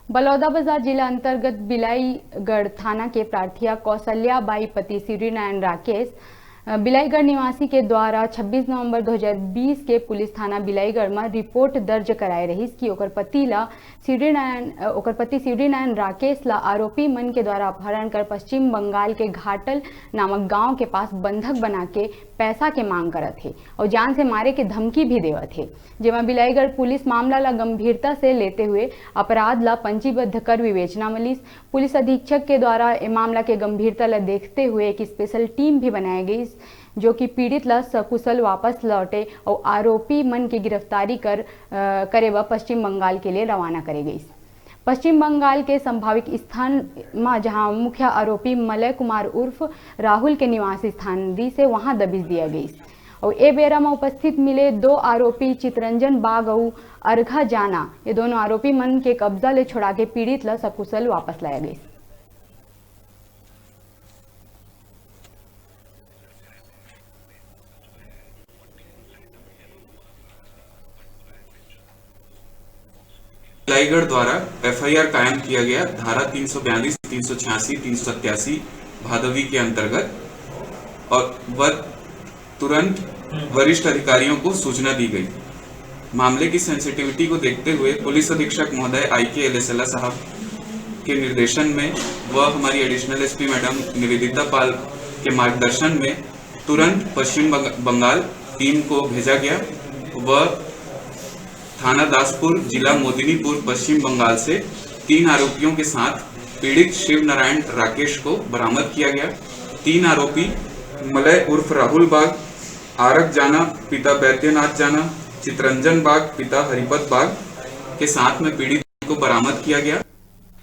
बलौदाबाजार जिला अंतर्गत बिलाईगढ़ थाना के प्रार्थिया कौशल्या बाई पति सूर्यनारायण राकेश बिलाईगढ़ निवासी के द्वारा 26 नवंबर 2020 के पुलिस थाना बिलाईगढ़ में रिपोर्ट दर्ज कराए रही कि ओकर पति सूर्यनारायण राकेश ला आरोपी मन के द्वारा अपहरण कर पश्चिम बंगाल के घाटल नामक गांव के पास बंधक बना के पैसा के मांग करत थे और जान से मारे के धमकी भी देवत थे। जेमा बिलाईगढ़ पुलिस मामला ला गंभीरता से लेते हुए अपराध ला पंजीबद्ध कर विवेचना मलिस। पुलिस अधीक्षक के द्वारा मामला के गंभीरता ला देखते हुए एक स्पेशल टीम भी बनाई गई जो कि पीड़ित ला सकुशल वापस लौटे और आरोपी मन की गिरफ्तारी करे व पश्चिम बंगाल के लिए रवाना करे गई। पश्चिम बंगाल के संभावित स्थान में जहां मुख्य आरोपी मलय कुमार उर्फ राहुल के निवास स्थान दी से वहां दबिश दिया गई और ए बेरा में उपस्थित मिले दो आरोपी चितरंजन बाग और अर्घा जाना, ये दोनों आरोपी मन के कब्जा ले छोड़ा के पीड़ित ला सकुशल वापस लाया गई। बिलाईगढ़ द्वारा एफआईआर कायम किया गया धारा 342, 386, 387 भादवी के अंतर्गत और वह तुरंत वरिष्ठ अधिकारियों को सूचना दी गई। मामले की सेंसिटिविटी को देखते हुए पुलिस अधीक्षक महोदय IK एलेसेला साहब के निर्देशन में व हमारी एडिशनल एसपी मैडम निवेदिता पाल के मार्गदर्शन में तुरंत पश्चिम बंगाल टीम को भेजा गया व थाना दासपुर, जिला मोदिनीपुर, पश्चिम बंगाल से 3 आरोपियों के साथ पीड़ित शिव नारायण राकेश को बरामद किया गया। 3 आरोपी मलय उर्फ राहुल बाग, आरक जाना पिता बैद्यनाथ जाना, चितरंजन बाग पिता हरिपत बाग के साथ में पीड़ित को बरामद किया गया।